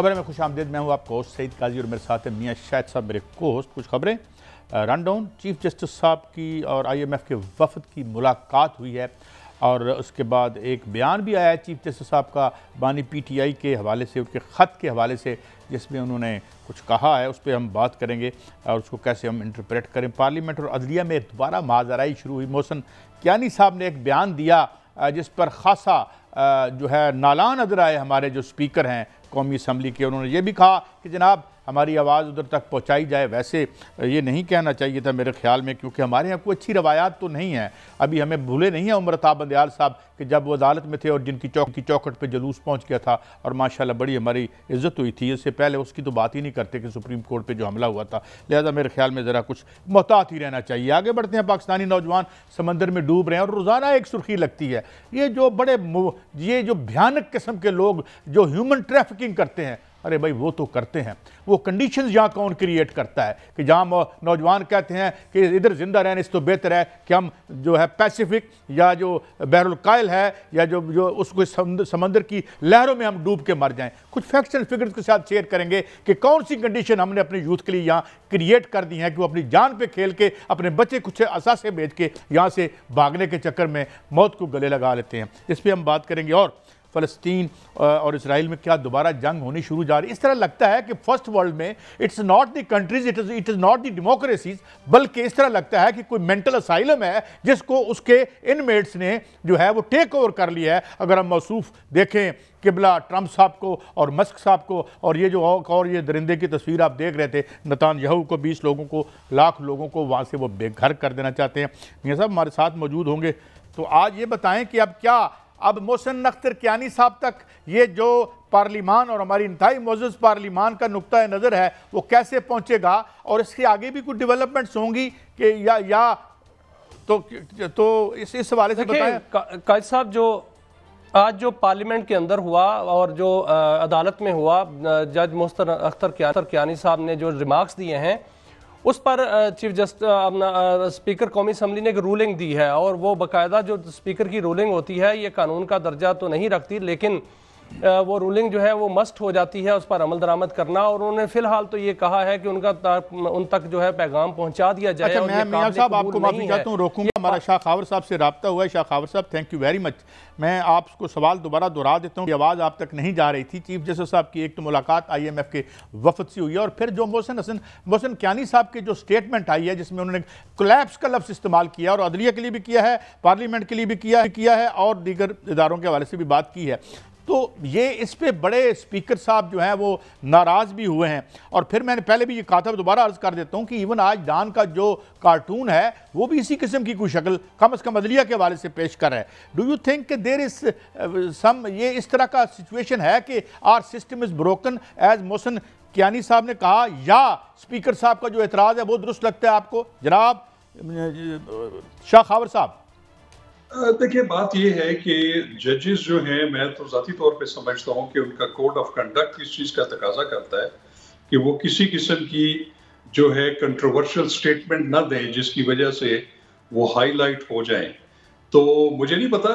खबरें में खुश आमदीद। मैं हूँ आपका होस्ट सईद काजी और मेरे साथ है मियाँ शाहिद साहब मेरे को होस्ट। कुछ खबरें रन डाउन। चीफ जस्टिस साहब की और IMF के वफद की मुलाकात हुई है और उसके बाद एक बयान भी आया है चीफ जस्टिस साहब का बानी PTI के हवाले से, उनके ख़त के हवाले से, जिसमें उन्होंने कुछ कहा है। उस पर हम बात करेंगे और उसको कैसे हम इंटरप्रेट करें। पार्लियामेंट और अदलिया में दोबारा माजराई शुरू हुई। मोहसिन कियानी साहब ने एक बयान दिया जिस पर खासा जो है नालान नजर आए हमारे जो स्पीकर हैं कौमी असम्बली के। उन्होंने ये भी कहा कि जनाब हमारी आवाज़ उधर तक पहुंचाई जाए। वैसे ये नहीं कहना चाहिए था मेरे ख्याल में, क्योंकि हमारे यहाँ कोई अच्छी रवायात तो नहीं है। अभी हमें भूले नहीं है उमर अताब बंदयाल साहब कि जब वो अदालत में थे और जिनकी चौखट पे जुलूस पहुंच गया था और माशाल्लाह बड़ी हमारी इज्जत हुई थी। इससे पहले उसकी तो बात ही नहीं करते कि सुप्रीम कोर्ट पे जो हमला हुआ था। लिहाजा मेरे ख्याल में ज़रा कुछ मोहतात ही रहना चाहिए। आगे बढ़ते हैं। पाकिस्तानी नौजवान समंदर में डूब रहे हैं और रोज़ाना एक सुर्खी लगती है। ये जो भयानक किस्म के लोग जो ह्यूमन ट्रैफिकिंग करते हैं, अरे भाई वो तो करते हैं। वो कंडीशंस यहाँ कौन क्रिएट करता है कि जहाँ नौजवान कहते हैं कि इधर जिंदा रहने से तो बेहतर है कि हम जो है पैसिफिक या जो बहरुल कायल है या जो उसको समंदर की लहरों में हम डूब के मर जाएं। कुछ फैक्ट्स एंड फिगर्स के साथ शेयर करेंगे कि कौन सी कंडीशन हमने अपने यूथ के लिए यहाँ क्रिएट कर दी है कि वो अपनी जान पे खेल के अपने बच्चे कुछ असासे बेच के यहाँ से भागने के चक्कर में मौत को गले लगा लेते हैं। इस पर हम बात करेंगे। और फ़लस्तीन और इसराइल में क्या दोबारा जंग होनी शुरू जा रही है। इस तरह लगता है कि फर्स्ट वर्ल्ड में it's not the countries, it is not the democracies, बल्कि इस तरह लगता है कि कोई मेंटल असाइलम है जिसको उसके इनमेट्स ने जो है वो टेक ओवर कर लिया है। अगर हम मौसूफ देखें किबला ट्रंप साहब को और मस्क साहब को, और ये जो और ये दरिंदे की तस्वीर आप देख रहे थे, नेतन्याहू को 20 लोगों को, लाख लोगों को वहाँ से वो बेघर कर देना चाहते हैं। मियां साहब हमारे साथ मौजूद होंगे, तो आज ये बताएं कि अब मोहसिन अख्तर कियानी साहब तक ये जो पार्लिमान और हमारी इंतहाई मुअज़्ज़ज़ पार्लिमान का नुक्ता नज़र है वो कैसे पहुंचेगा और इसके आगे भी कुछ डेवलपमेंट्स होंगी कि या तो इस हवाले से बताएं। काजी साहब, जो आज जो पार्लियामेंट के अंदर हुआ और जो अदालत में हुआ, जज मोहसिन अख्तर कियानी साहब ने जो रिमार्क्स दिए हैं उस पर चीफ जस्टिस स्पीकर कौमी असम्बली ने एक रूलिंग दी है। और वो बाकायदा जो स्पीकर की रूलिंग होती है ये कानून का दर्जा तो नहीं रखती, लेकिन वो रूलिंग जो है वो मस्ट हो जाती है उस पर अमल दरामद करना। और उन्होंने फिलहाल तो ये कहा है कि उन तक जो है पैगाम पहुंचा दिया जाए। अच्छा, मैं मियां साहब आपको माफी चाहता हूँ, रोकूंगा। हमारा शाह खावर साहब से रब्ता हुआ है। शाह खावर साहब, थैंक यू वेरी मच। मैं आपको सवाल दोबारा दोहरा देता हूँ, आवाज़ आप तक नहीं जा रही थी। चीफ जस्टिस साहब की एक तो मुलाकात IMF के वफद से हुई है और फिर जो मोहसिन कियानी साहब की जो स्टेटमेंट आई है जिसमें उन्होंने कोलैप्स का लफ्ज़ इस्तेमाल किया और अदलिया के लिए भी किया है, पार्लियामेंट के लिए भी किया है और दीगर इदारों के हवाले से भी बात की है। तो ये इस पे बड़े स्पीकर साहब जो हैं वो नाराज़ भी हुए हैं। और फिर मैंने पहले भी ये कहा था, दोबारा अर्ज़ कर देता हूँ कि इवन आज डान का जो कार्टून है वो भी इसी किस्म की कोई शक्ल कम अज़ कम अदलिया के हवाले से पेश कर रहा है। डू यू थिंक कि देयर इज सम ये इस तरह का सिचुएशन है कि our system is broken as Mohsin Kiani साहब ने कहा, या स्पीकर साहब का जो एतराज़ है वो दुरुस्त लगता है आपको? जनाब शाह खावर साहब। देखिए, बात यह है कि जजेस जो हैं, मैं तो ज़ाती तौर पे समझता हूं कि उनका कोड ऑफ कंडक्ट इस चीज़ का तकाजा करता है कि वो किसी किस्म की जो है कंट्रोवर्शियल स्टेटमेंट ना दें जिसकी वजह से वो हाईलाइट हो जाएं। तो मुझे नहीं पता,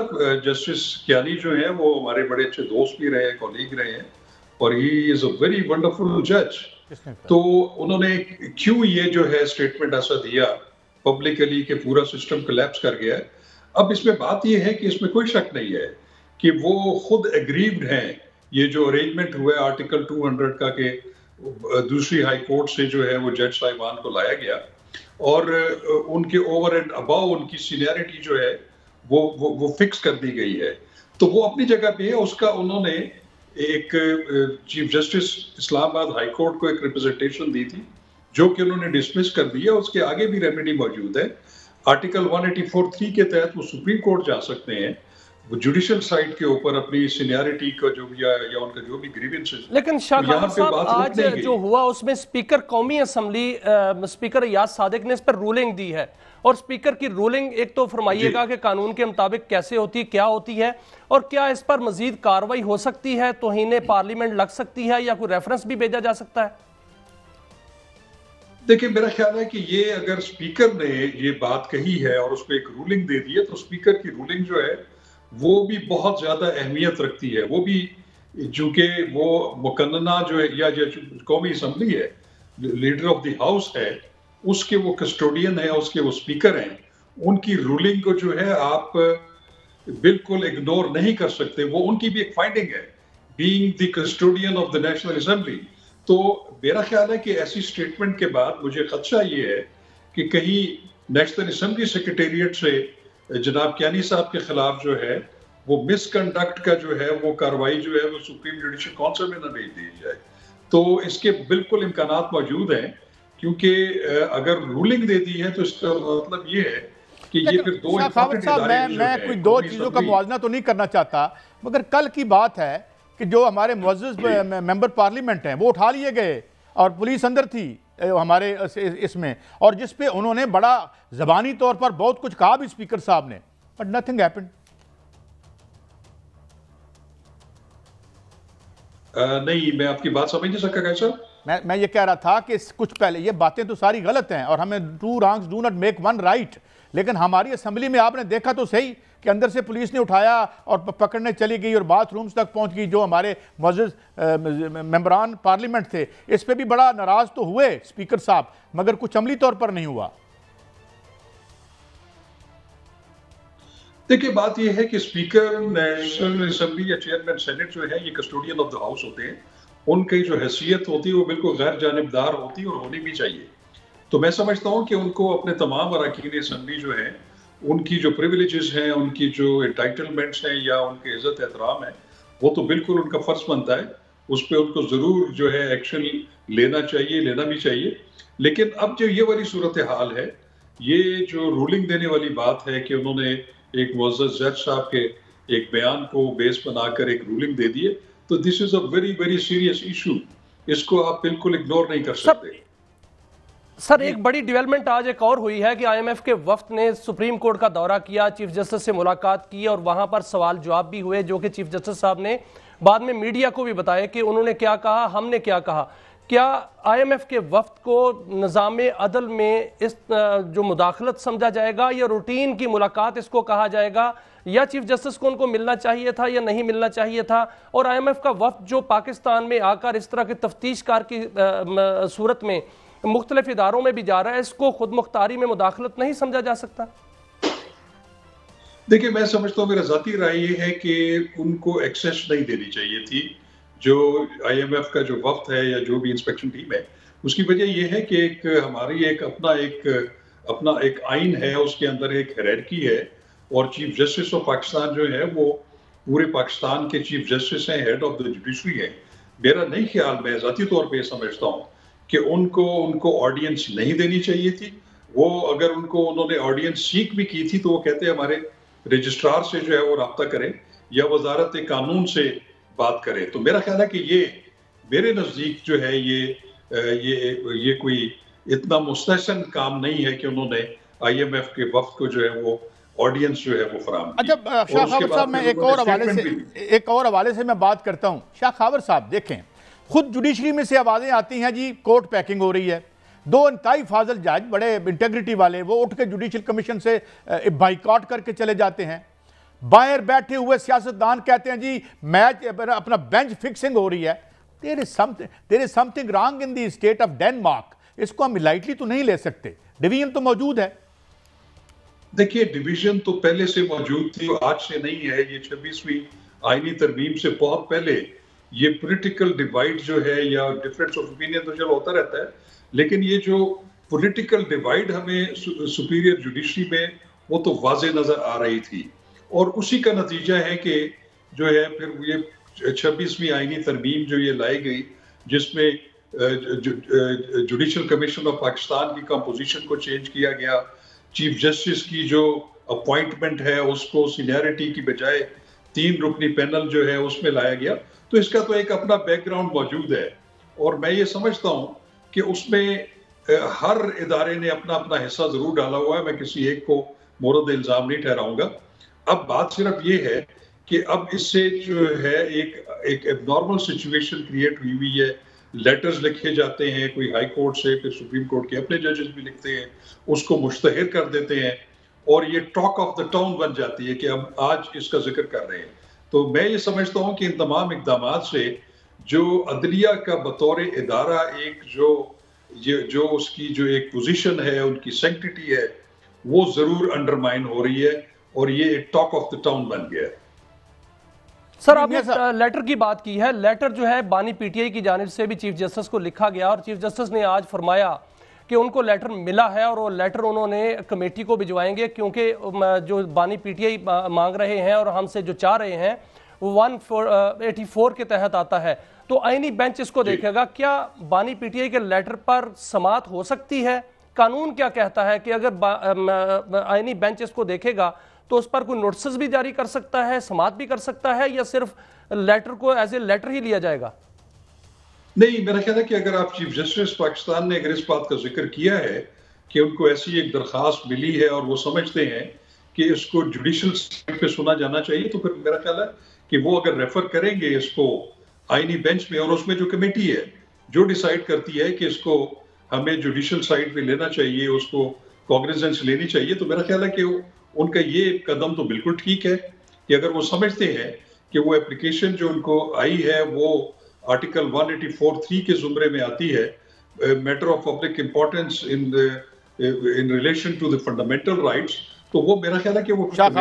जस्टिस कियानी जो है वो हमारे बड़े अच्छे दोस्त भी रहे हैं, कॉलीग रहे हैं और he is a very wonderful जज। तो उन्होंने क्यों ये जो है स्टेटमेंट ऐसा दिया पब्लिकली कि पूरा सिस्टम कोलैप्स कर गया है। अब इसमें बात यह है कि इसमें कोई शक नहीं है कि वो खुद एग्रीव्ड हैं। ये जो अरेंजमेंट हुआ है आर्टिकल 200 का कि दूसरी हाई कोर्ट से जो है वो जज साहिबान को लाया गया और उनके ओवर एंड अबाव उनकी सीनियरिटी जो है वो फिक्स कर दी गई है। तो वो अपनी जगह पे है। उसका उन्होंने एक chief justice Islamabad high court को एक रिप्रेजेंटेशन दी थी जो कि उन्होंने डिसमिस कर दिया। उसके आगे भी रेमेडी मौजूद है। आर्टिकल 184(3) के तहत वो सुप्रीम कोर्ट जा सकते हैं, वो जुडिशियल साइड के ऊपर अपनी सीनियरिटी का जो भी या उनका जो भी ग्रीवेंसेस। लेकिन शाह खावर साहब, आज जो हुआ उसमें स्पीकर कौमी असम्बली स्पीकर याद सादिक ने इस पर रूलिंग दी है। और स्पीकर की रूलिंग एक तो फरमाइएगा कि कानून के मुताबिक कैसे होती है, क्या होती है, और क्या इस पर मजीद कार्रवाई हो सकती है, तौहीन पार्लियामेंट लग सकती है या कोई रेफरेंस भी भेजा जा सकता है? देखिए, मेरा ख्याल है कि ये अगर स्पीकर ने ये बात कही है और उसको एक रूलिंग दे दी है तो स्पीकर की रूलिंग जो है वो भी बहुत ज्यादा अहमियत रखती है। वो भी चूंकि वो मुकन्ना जो है या जो कौमी असम्बली है, लीडर ऑफ द हाउस है, उसके वो कस्टोडियन है, उसके वो स्पीकर हैं, उनकी रूलिंग को जो है आप बिल्कुल इग्नोर नहीं कर सकते। वो उनकी भी एक फाइंडिंग है, being the custodian of the national assembly. तो मेरा ख्याल है कि ऐसी स्टेटमेंट के बाद मुझे खदशा ये है कि कहीं नेशनल असेंबली सेक्रेटेरिएट से जनाब कियानी साहब के खिलाफ जो है वो मिसकंडक्ट का जो है वो कार्रवाई जो है वो सुप्रीम जुडिशल काउंसिल में न भेज दी जाए। तो इसके बिल्कुल इम्कानात मौजूद हैं, क्योंकि अगर रूलिंग दे दी है तो इसका मतलब ये है कि ये फिर दो खावर साहब, मैं कोई दो चीज़ों का मुआवजा तो नहीं करना चाहता, मगर कल की बात है कि जो हमारे मुअज़्ज़ज़ मेंबर पार्लियामेंट हैं वो उठा लिए गए और पुलिस अंदर थी हमारे इसमें, और जिस पे उन्होंने बड़ा ज़बानी तौर पर बहुत कुछ कहा भी स्पीकर साहब ने, बट नथिंग हैपेंड। नहीं, मैं आपकी बात समझ नहीं सका कैसा। मैं ये कह रहा था कि कुछ पहले ये बातें तो सारी गलत हैं और हमें two wrongs do not make one right, लेकिन हमारी असेंबली में आपने देखा तो सही कि अंदर से पुलिस ने उठाया और पकड़ने चली गई और बाथरूम्स तक पहुंच गई जो हमारे मुअज़्ज़ज़ मेंबरान पार्लियामेंट थे। इस पे भी बड़ा नाराज तो हुए स्पीकर साहब, मगर कुछ अमली तौर पर नहीं हुआ। देखिए, बात यह है कि स्पीकर नेशनल असेंबली या चेयरमैन सेनेट जो है ये कस्टोडियन ऑफ द हाउस होते हैं। उनकी जो हैसियत होती है वो बिल्कुल गैर जानिबदार होती है और होनी भी चाहिए। तो मैं समझता हूं कि उनको अपने तमाम अरकान असेंबली जो है उनकी जो प्रिविलेजेस हैं, उनकी जो एंटाइटलमेंट्स हैं या उनके इज्जत एहतराम है, वो तो बिल्कुल उनका फर्ज बनता है, उस पर उनको जरूर जो है एक्शन लेना चाहिए, लेना भी चाहिए। लेकिन अब जो ये वाली सूरत हाल है, ये जो रूलिंग देने वाली बात है कि उन्होंने एक मुअज़्ज़ज़ जज साहब के एक बयान को बेस बनाकर एक रूलिंग दे दी है, तो this is a very very serious issue. इसको आप बिल्कुल इग्नोर नहीं कर सकते। सर, एक बड़ी डेवलपमेंट आज एक और हुई है कि आईएमएफ के वफ्द ने सुप्रीम कोर्ट का दौरा किया, चीफ जस्टिस से मुलाकात की और वहां पर सवाल जवाब भी हुए, जो कि चीफ जस्टिस साहब ने बाद में मीडिया को भी बताया कि उन्होंने क्या कहा, हमने क्या कहा। क्या आईएमएफ के वफ्द को निज़ाम अदल में इस जो मुदाखलत समझा जाएगा या रूटीन की मुलाकात इसको कहा जाएगा, या चीफ जस्टिस को उनको मिलना चाहिए था या नहीं मिलना चाहिए था? और आईएमएफ का वफ्द जो पाकिस्तान में आकर इस तरह की तफ्तीशकार की सूरत में मुख्तलिफ इदारों में भी जा रहा है, इसको खुद मुख्तारी में मुदाखलत नहीं समझा जा सकता? देखिए, मैं समझता हूँ, मेरा ज़ाती राय ये है कि उनको एक्सेस नहीं देनी चाहिए थी। जो आईएमएफ का जो वफ्द है या जो भी इंस्पेक्शन टीम है, उसकी वजह यह है कि एक हमारी एक अपना एक आइन है, उसके अंदर एक हायरार्की है, और चीफ जस्टिस ऑफ पाकिस्तान जो है वो पूरे पाकिस्तान के चीफ जस्टिस हैं, हेड ऑफ द जुडिशरी है। मेरा नहीं ख्याल, मैं ज़ाती तौर पे समझता हूँ कि उनको ऑडियंस नहीं देनी चाहिए थी। वो अगर उन्होंने ऑडियंस सीख भी की थी तो वो कहते हैं हमारे रजिस्ट्रार से जो है वो रब्ता करें या वजारत कानून से बात करें। तो मेरा ख्याल है कि ये मेरे नज़दीक जो है ये कोई इतना मुस्तहसन काम नहीं है कि उन्होंने आईएमएफ के वफ्द को जो है वो ऑडियंस जो है वो फराहम। अच्छा शाह खावर साहब, मैं एक और हवाले से मैं बात करता हूँ। शाह खावर साहब देखें, खुद जुडिशरी में से आवाज़ें आती हैं जी कोर्ट पैकिंग हो रही है। दो इंतहाई फाजल जज बड़े इंटेग्रिटी वाले वो उठ के जुडिशल कमीशन से बाइकआउट करके चले जाते हैं। बाहर बैठे हुए सियासतदान कहते हैं जी मैच अपना बेंच फिक्सिंग हो रही है। There is something wrong in the state of Denmark. इसको हम लाइटली तो नहीं ले सकते। डिवीजन तो मौजूद है। देखिए, डिवीजन तो पहले से मौजूद थी, आज से नहीं है। ये 26वीं आईनी तरमीम से बहुत पहले ये पॉलिटिकल डिवाइड जो है या डिफरेंस ऑफ ओपिनियन तो चलो होता रहता है, लेकिन ये जो पॉलिटिकल डिवाइड हमें सुपीरियर जुडिशरी में वो तो वाज़े नजर आ रही थी, और उसी का नतीजा है कि जो है फिर ये 26वीं आईनी तरमीम जो ये लाई गई, जिसमें जुडिशल कमीशन ऑफ पाकिस्तान की कंपोजिशन को चेंज किया गया, चीफ जस्टिस की जो अपॉइंटमेंट है उसको सीनियरिटी की बजाय 3 रुकनी पैनल जो है उसमें लाया गया। तो इसका तो एक अपना बैकग्राउंड मौजूद है, और मैं ये समझता हूँ कि उसमें हर इदारे ने अपना अपना हिस्सा जरूर डाला हुआ है। मैं किसी एक को मोरद इल्जाम नहीं ठहराऊंगा। अब बात सिर्फ ये है कि अब इससे जो है एक एबनॉर्मल सिचुएशन क्रिएट हुई है। लेटर्स लिखे जाते हैं कोई हाई कोर्ट से, फिर सुप्रीम कोर्ट के अपने जजेस भी लिखते हैं, उसको मुश्तहिर कर देते हैं, और ये टॉक ऑफ द टाउन बन जाती है कि हम आज इसका जिक्र कर रहे हैं। तो मैं ये समझता हूँ कि इन तमाम इकदाम से जो अदलिया का बतौर इदारा एक जो उसकी जो एक पोजीशन है, उनकी सेंक्टिटी है, वो जरूर अंडरमाइन हो रही है और ये एक टॉक ऑफ द टाउन बन गया है। सर, आपने लेटर की बात की है। लेटर जो है बानी पीटीआई की जानिब से भी चीफ जस्टिस को लिखा गया और चीफ जस्टिस ने आज फरमाया कि उनको लेटर मिला है और वो लेटर उन्होंने कमेटी को भिजवाएंगे, क्योंकि जो बानी पीटीआई मांग रहे हैं और हमसे जो चाह रहे हैं वो 184 के तहत आता है। तो आईनी बेंच इसको देखेगा। क्या बानी पीटीआई के लेटर पर समाअत हो सकती है? कानून क्या कहता है कि अगर आईनी बेंच इसको देखेगा तो उस पर कोई नोटिस भी जारी कर सकता है, समाअत भी कर सकता है, या सिर्फ लेटर को एज ए लेटर ही लिया जाएगा? नहीं, मेरा ख्याल है कि अगर आप चीफ जस्टिस पाकिस्तान ने अगर इस बात का जिक्र किया है कि उनको ऐसी एक दरखास्त मिली है और वो समझते हैं कि इसको जुडिशल साइड पे सुना जाना चाहिए, तो फिर मेरा ख्याल है कि वो अगर रेफर करेंगे इसको आईनी बेंच में, और उसमें जो कमेटी है जो डिसाइड करती है कि इसको हमें जुडिशल साइड पे लेना चाहिए, उसको कॉग्निजेंस लेनी चाहिए, तो मेरा ख्याल है कि उनका ये कदम तो बिल्कुल ठीक है कि अगर वो समझते हैं कि वो एप्लीकेशन जो उनको आई है वो आर्टिकल 184(3) के जुमरे में आती है, matter of public importance in relation to the fundamental rights, तो वो मेरा ख्याल है कि वो साहब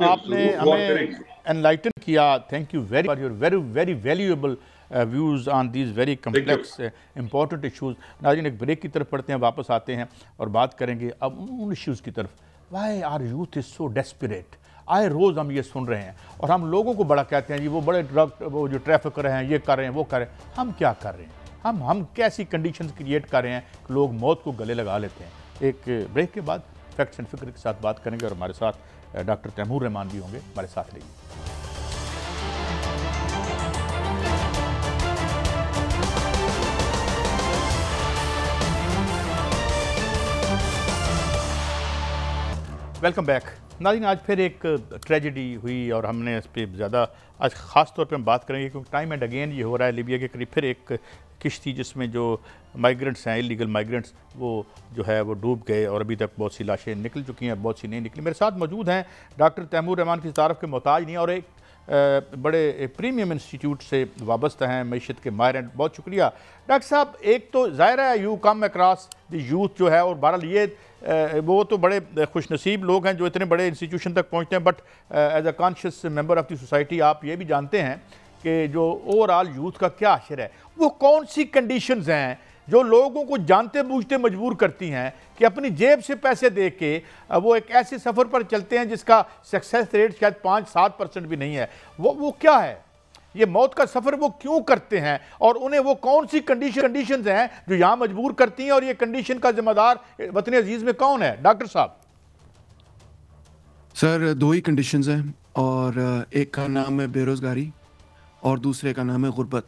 आपने हमें एनलाइटन किया। Thank you very for your very very valuable views on these very complex important issues. नाज़रीन, एक ब्रेक की तरफ पढ़ते हैं, वापस आते हैं और बात करेंगे अब उन इशूज़ की तरफ। Why are youth is so desperate. आए रोज़ हम ये सुन रहे हैं और हम लोगों को बड़ा कहते हैं जी वो बड़े ड्रग वो जो ट्रैफिकर हैं, ये कर रहे हैं, वो कर रहे हैं। हम क्या कर रहे हैं? हम कैसी कंडीशंस क्रिएट कर रहे हैं कि लोग मौत को गले लगा लेते हैं। एक ब्रेक के बाद फैक्ट्स एंड फिक्र के साथ बात करेंगे और हमारे साथ डॉक्टर तैमूर रहमान भी होंगे। हमारे साथ रहिए। Welcome back. नाज़रीन, आज फिर एक ट्रेजेडी हुई और हमने इस पर ज़्यादा आज ख़ास तौर पे हम बात करेंगे क्योंकि टाइम एंड अगेन ये हो रहा है। लीबिया के करीब फिर एक किश्ती जिसमें जो माइग्रेंट्स हैं, इलीगल माइग्रेंट्स, वो जो है वो डूब गए और अभी तक बहुत सी लाशें निकल चुकी हैं, बहुत सी नहीं निकली। मेरे साथ मौजूद हैं डॉक्टर तैमूर रहमान, की तारफ़ के मोहताज नहीं और एक बड़े प्रीमियम इंस्टीट्यूट से वाबस्ता हैं, मैशत के माहिर हैं। बहुत शुक्रिया डॉक्टर साहब। एक तो ज़ाहिर है you come across the youth जो है, और बहरहाल ये वो तो बड़े खुशनसीब लोग हैं जो इतने बड़े इंस्टीट्यूशन तक पहुँचते हैं, but as a conscious member of the society आप ये भी जानते हैं कि जो ओवरऑल यूथ का क्या अशर है, वो कौन सी कंडीशंस हैं जो लोगों को जानते बूझते मजबूर करती हैं कि अपनी जेब से पैसे दे के वो एक ऐसे सफ़र पर चलते हैं जिसका सक्सेस रेट शायद 5-7% भी नहीं है। वो क्या है, ये मौत का सफ़र वो क्यों करते हैं और उन्हें वो कौन सी कंडीशंस हैं जो यहाँ मजबूर करती हैं, और ये कंडीशन का जिम्मेदार वतन अजीज़ में कौन है? डॉक्टर साहब। सर, दो ही कंडीशंस हैं और एक का नाम है बेरोज़गारी और दूसरे का नाम है गुर्बत,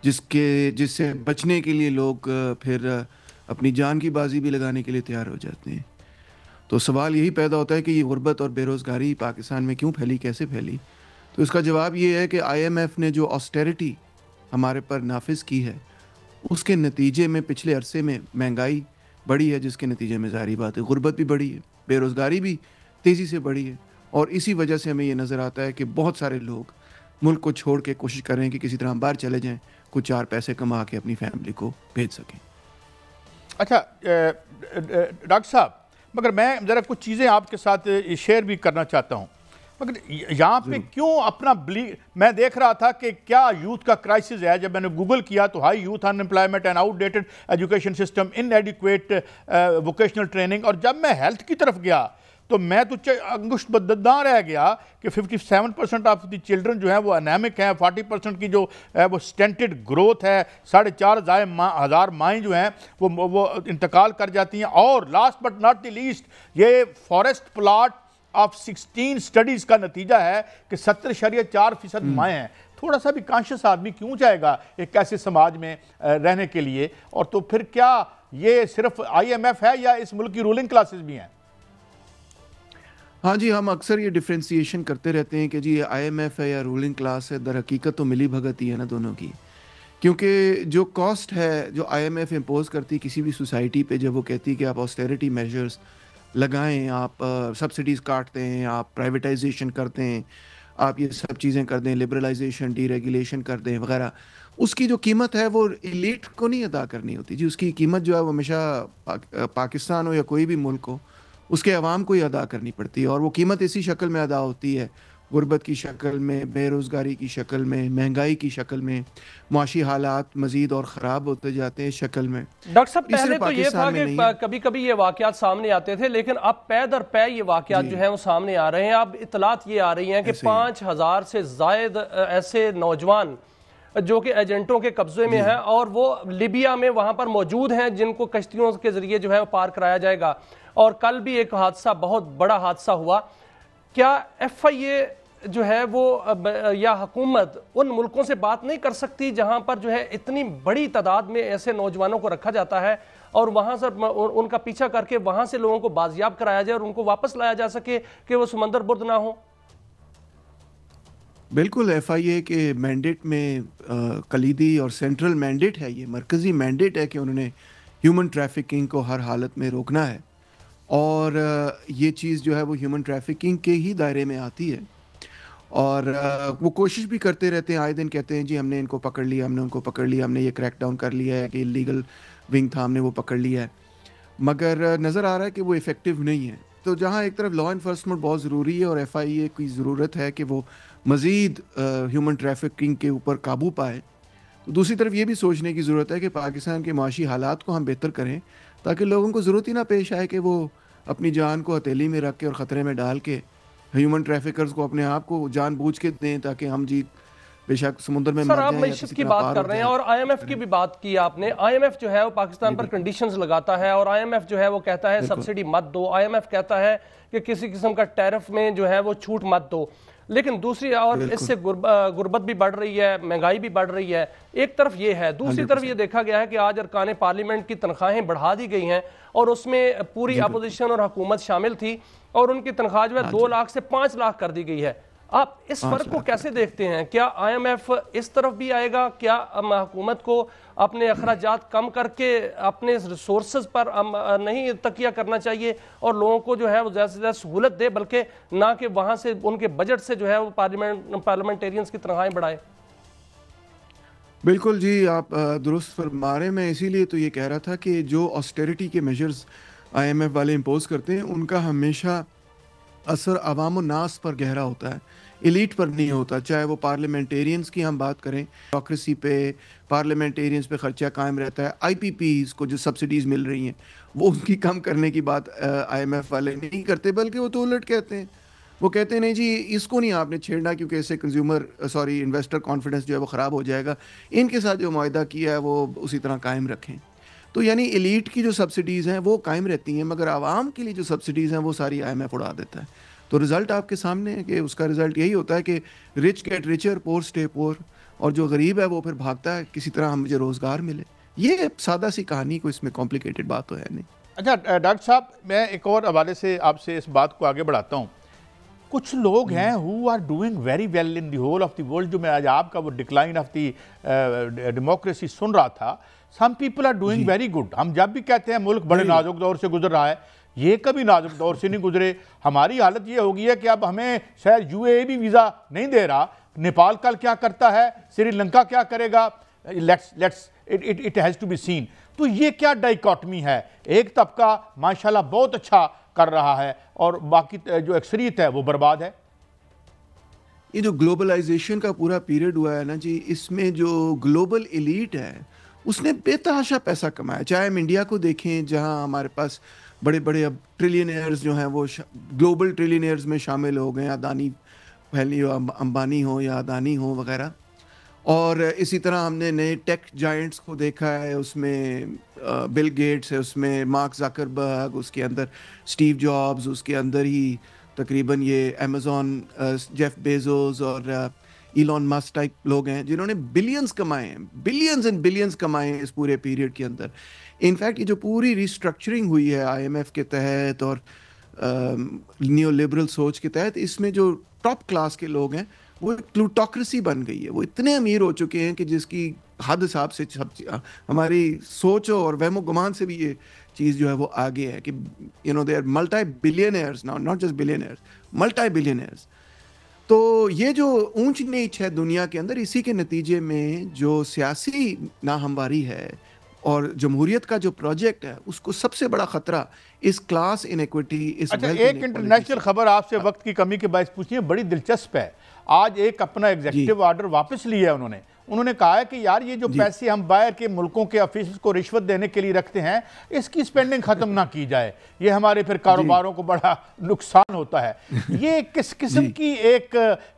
जिससे बचने के लिए लोग फिर अपनी जान की बाजी भी लगाने के लिए तैयार हो जाते हैं। तो सवाल यही पैदा होता है कि ये गुर्बत और बेरोज़गारी पाकिस्तान में क्यों फैली, कैसे फैली? तो इसका जवाब ये है कि IMF ने जो ऑस्टेरिटी हमारे पर नाफिज की है उसके नतीजे में पिछले अरसे में महंगाई बढ़ी है, जिसके नतीजे में ज़ाहिर बात है गुर्बत भी बढ़ी है, बेरोज़गारी भी तेज़ी से बढ़ी है, और इसी वजह से हमें ये नज़र आता है कि बहुत सारे लोग मुल्क को छोड़ के कोशिश कर रहे हैं कि किसी तरह बाहर चले जाएं, कुछ 4 पैसे कमा के अपनी फैमिली को भेज सकें। अच्छा डॉक्टर साहब, मगर मैं ज़रा कुछ चीज़ें आपके साथ शेयर भी करना चाहता हूँ। मगर यहाँ पे क्यों अपना मैं देख रहा था कि क्या यूथ का क्राइसिस है। जब मैंने गूगल किया तो high youth unemployment and outdated education system, इनएडिक्वेट vocational training, और जब मैं हेल्थ की तरफ गया तो मैं तो अंगुष्ठ बद्दा रह गया कि 57% ऑफ द चिल्ड्रन जो है वो एनेमिक हैं, 40% की जो है वो स्टेंटेड ग्रोथ है, 4,500 माएँ जो हैं वो इंतकाल कर जाती हैं, और last but not the least ये फॉरेस्ट प्लाट ऑफ 16 स्टडीज़ का नतीजा है कि 70.4% माएँ हैं। थोड़ा सा भी कॉन्शियस आदमी क्यों चाहेगा एक ऐसे समाज में रहने के लिए? और तो फिर क्या ये सिर्फ IMF है या इस मुल्क की रूलिंग क्लासेस भी हैं? हाँ जी, हम अक्सर ये डिफ्रेंसिएशन करते रहते हैं कि जी ये IMF है या रूलिंग क्लास है। दर हकीकत तो मिली भगत ही है ना दोनों की, क्योंकि जो कॉस्ट है जो IMF इम्पोज करती किसी भी सोसाइटी पे, जब वो कहती है कि आप ऑस्टेरिटी मेजर्स लगाएं, आप सब्सिडीज़ काटते हैं, आप प्राइवेटाइजेशन करते हैं, आप ये सब चीज़ें कर दें, लिबरलाइजेशन, डीरेगुलेशन कर दें वगैरह, उसकी जो कीमत है वो एलीट को नहीं अदा करनी होती जी। उसकी कीमत जो है वो हमेशा पाकिस्तान हो या कोई भी मुल्क हो, उसके अवाम को ही अदा करनी पड़ती है। और वो कीमत इसी शक्ल में अदा होती है, गुर्बत की शक्ल में, बेरोज़गारी की शक्ल में, महंगाई की शक्ल में, मुआशी हालात मज़ीद और ख़राब होते जाते हैं शक्ल में। डॉक्टर साहब, ये पहले सिर्फ तो ये था पाकिस्तान में नहीं कि है। कभी कभी ये वाकयात सामने आते थे, लेकिन अब पै दर पै ये वाकयात जो है वो सामने आ रहे हैं। अब इतलात ये आ रही हैं कि ऐसे ही है। 5,000 से जायद ऐसे नौजवान जो कि एजेंटों के कब्जे में हैं और वो लीबिया में वहां पर मौजूद हैं, जिनको कश्तियों के जरिए जो है वो पार कराया जाएगा। और कल भी एक हादसा, बहुत बड़ा हादसा हुआ। क्या FIA जो है वो या हुकूमत उन मुल्कों से बात नहीं कर सकती जहां पर जो है इतनी बड़ी तादाद में ऐसे नौजवानों को रखा जाता है और वहां से उनका पीछा करके वहां से लोगों को बाजियाब कराया जाए और उनको वापस लाया जा सके कि वो समंदर बुर्द ना हो? बिल्कुल, FIA के मैंडेट में कलीदी और सेंट्रल मैंडेट है, ये मरकज़ी मैंडेट है कि उन्होंने ह्यूमन ट्रैफिकिंग को हर हालत में रोकना है। और ये चीज़ जो है वो ह्यूमन ट्रैफिकिंग के ही दायरे में आती है। और वो कोशिश भी करते रहते हैं, आए दिन कहते हैं जी हमने इनको पकड़ लिया, हमने उनको पकड़ लिया, हमने ये क्रैक डाउन कर लिया है कि इलीगल विंग था, हमने वो पकड़ लिया है। मगर नज़र आ रहा है कि वो इफ़ेक्टिव नहीं है। तो जहाँ एक तरफ लॉ इन्फोर्समेंट बहुत ज़रूरी है और FIA की ज़रूरत है कि वो मज़ीद ह्यूमन ट्रैफिकिंग के ऊपर काबू पाए, तो दूसरी तरफ ये भी सोचने की ज़रूरत है कि पाकिस्तान के माशी हालात को हम बेहतर करें, ताकि लोगों को ज़रूरत ही ना पेश आए कि वो अपनी जान को हथेली में रख के और ख़तरे में डाल के ह्यूमन ट्रैफिकर्स को अपने आप को जानबूझ के दें, ताकि हम जी बेशक समुद्र में सर, मर आप जाएं या मईशत किसी की तरह बात पार कर हो रहे हैं जाएं। और IMF की भी बात की आपने। IMF जो है वो पाकिस्तान पर कंडीशंस लगाता है और IMF जो है वो कहता है सब्सिडी मत दो। IMF कहता है कि किसी किस्म का टैरिफ में जो है वो छूट मत दो। लेकिन दूसरी और इससे गुर्बत भी बढ़ रही है, महंगाई भी बढ़ रही है। एक तरफ ये है, दूसरी तरफ ये देखा गया है कि आज अरकान पार्लियामेंट की तनख्वाहें बढ़ा दी गई हैं और उसमें पूरी अपोजिशन और हुकूमत शामिल थी और उनकी तनख्वाह जो है 2 लाख से 5 लाख कर दी गई है। आप इस फर्क को कैसे देखते हैं? क्या IMF इस तरफ भी आएगा? क्या हुकूमत को अपने अखराजात कम करके अपने रिसोर्सेज पर नहीं तकिया करना चाहिए और लोगों को जो है वो ज़्यादा से ज़्यादा सहूलत दे, बल्कि ना कि वहाँ से उनके बजट से जो है वो पार्लियामेंटेरियंस की तनख्वाहें बढ़ाए? बिल्कुल जी, आप दुरुस्त फरमा रहे हैं। मैं इसीलिए तो ये कह रहा था कि जो ऑस्टेरिटी के मेजर्स IMF वाले इम्पोज करते हैं, उनका हमेशा असर अवाम नास पर गहरा होता है, एलीट पर नहीं होता। चाहे वो पार्लियामेंटेरियंस की हम बात करें, डेमोक्रेसी पे, पार्लियामेंटेरियंस पे खर्चा कायम रहता है। IPPs को जो सब्सिडीज़ मिल रही हैं वो उनकी कम करने की बात IMF वाले नहीं करते, बल्कि वो तो उलट कहते हैं। वो कहते हैं नहीं जी, इसको नहीं आपने छेड़ना क्योंकि इससे इन्वेस्टर कॉन्फिडेंस जो है वो ख़राब हो जाएगा। इनके साथ जो मुआहदा किया है वो उसी तरह कायम रखें। तो यानी एलीट की जो सब्सिडीज़ हैं वो कायम रहती हैं, मगर आवाम के लिए जो सब्सिडीज़ हैं वो सारी IMF उड़ा देता है। तो रिज़ल्ट आपके सामने है कि उसका रिज़ल्ट यही होता है कि रिच गेट रिचर, पोर स्टे पोर, और जो गरीब है वो फिर भागता है किसी तरह हम मुझे रोज़गार मिले। ये सादा सी कहानी, को इसमें कॉम्प्लिकेटेड बात तो है नहीं। अच्छा डॉक्टर साहब, मैं एक और हवाले से आपसे इस बात को आगे बढ़ाता हूँ। कुछ लोग हैं who are doing very well in the whole of the world. जो मैं आज आपका वो डिक्लाइन ऑफ द डेमोक्रेसी सुन रहा था, some people are doing very good. हम जब भी कहते हैं मुल्क बड़े नाजुक दौर से गुजर रहा है, ये कभी नाजुक दौर से नहीं गुजरे। हमारी हालत ये हो गई है कि अब हमें शायद UAE भी वीज़ा नहीं दे रहा। नेपाल कल क्या करता है, श्रीलंका क्या करेगा, it has to be seen. तो ये क्या डाइकॉटमी है? एक तबका माशाल्लाह बहुत अच्छा कर रहा है और बाकी जो अक्सरियत है वो बर्बाद है। ये जो ग्लोबलाइजेशन का पूरा पीरियड हुआ है ना जी, इसमें जो ग्लोबल एलीट है उसने बेतहाशा पैसा कमाया। चाहे हम इंडिया को देखें, जहां हमारे पास बड़े बड़े अब ट्रिलियनियर्स जो हैं वो ग्लोबल ट्रिलियनियर्स में शामिल हो गए, अदानी पहली हो, अंबानी हो या अदानी हो वगैरह। और इसी तरह हमने नए टेक जायंट्स को देखा है, उसमें बिल गेट्स है, उसमें मार्क ज़करबर्ग, उसके अंदर स्टीव जॉब्स, उसके अंदर ही तकरीबन ये अमेज़ॉन जेफ बेजोस और इलॉन मस्क टाइप लोग हैं जिन्होंने बिलियंस कमाए हैं, बिलियंस एंड बिलियंस कमाए हैं इस पूरे पीरियड के अंदर। इनफैक्ट ये जो पूरी रिस्ट्रक्चरिंग हुई है IMF के तहत और न्यू लिबरल सोच के तहत, इसमें जो टॉप क्लास के लोग हैं वो एक प्लूटोक्रेसी बन गई है। वो इतने अमीर हो चुके हैं कि जिसकी हद हिसाब से हमारी सोच और वहमो गुमान से भी ये चीज़ जो है वो आगे है कि they are multi billionaires now, not just billionaires, multi billionaires. तो ये जो ऊंच नीच है दुनिया के अंदर, इसी के नतीजे में जो सियासी नाहमवारी है और जमहूरियत का जो प्रोजेक्ट है, उसको सबसे बड़ा खतरा इस क्लास इनइक्विटी, इस अच्छा, wealth एक inequality इंटरनेशनल से। खबर आपसे वक्त की कमी के बायस पूछनी है, बड़ी दिलचस्प है। आज एक अपना एग्जीक्यूटिव ऑर्डर वापस लिया है उन्होंने कहा है कि यार ये जो पैसे हम बाहर के मुल्कों के ऑफिस को रिश्वत देने के लिए रखते हैं, इसकी स्पेंडिंग खत्म ना की जाए, ये हमारे फिर कारोबारों को बड़ा नुकसान होता है। ये किस किस्म की एक,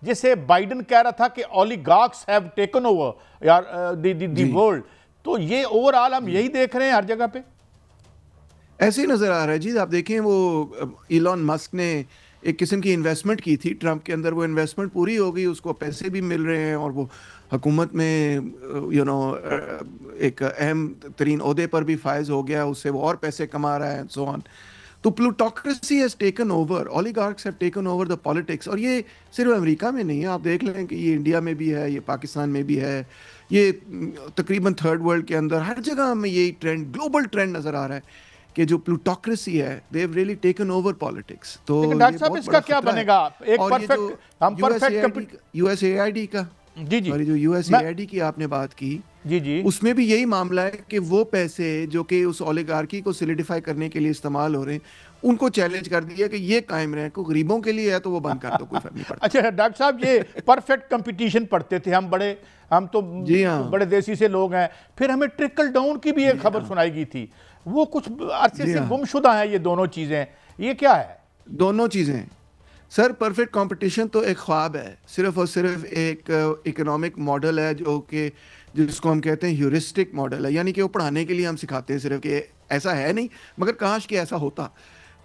जैसे बाइडन कह रहा था कि ओलिगार्क्स हैव टेकन ओवर यार द वर्ल्ड, तो ये ओवरऑल हम यही देख रहे हैं हर जगह पे। ऐसे ही नजर आ रहा है जी। आप देखें वो इलॉन मस्क ने एक किस्म की इन्वेस्टमेंट की थी ट्रंप के अंदर, वो इन्वेस्टमेंट पूरी हो गई, उसको पैसे भी मिल रहे हैं और वो हुकूमत में एक अहम तरीन ओहदे पर भी फायज हो गया, उससे वो और पैसे कमा रहा है, सो ऑन। तो plutocracy has taken over, oligarchs have taken over the politics. और ये सिर्फ अमेरिका में नहीं है, आप देख लें कि ये इंडिया में भी है, ये पाकिस्तान में भी है, ये तकरीबन थर्ड वर्ल्ड के अंदर हर जगह हमें यही ट्रेंड, ग्लोबल ट्रेंड नजर आ रहा है कि जो प्लूटोक्रेसी है, they have really taken over politics. तो लेकिन डॉक्टर साहब इसका क्या बनेगा? एक परफेक्ट, हम परफेक्ट यूएसएआईडी का, जी और जो यूएसएआईडी की आपने बात की, जी, उसमें भी यही मामला है कि वो पैसे जो कि उस ओलिगार्की को सॉलिडिफाई करने के लिए इस्तेमाल हो रहे हैं, उनको चैलेंज कर दिया कि ये कायम रहे, को गरीबों के लिए है तो वो बंद कर दो, कोई फर्क नहीं पड़ता। अच्छा डॉक्टर साहब, ये परफेक्ट कंपटीशन पढ़ते थे हम तो जी हाँ, बड़े देसी से लोग हैं, फिर हमें ट्रिकल डाउन की भी एक खबर सुनाई गई थी, वो कुछ अरसे से गुमशुदा है ये दोनों चीजें, ये क्या है? दोनों चीजें सर, परफेक्ट कंपटीशन तो एक ख्वाब है, सिर्फ और सिर्फ एक इकोनॉमिक मॉडल है जो कि जिसको हम कहते हैं ह्यूरिस्टिक मॉडल है, यानी कि वो पढ़ाने के लिए हम सिखाते हैं सिर्फ कि ऐसा है नहीं, मगर काश कि ऐसा होता।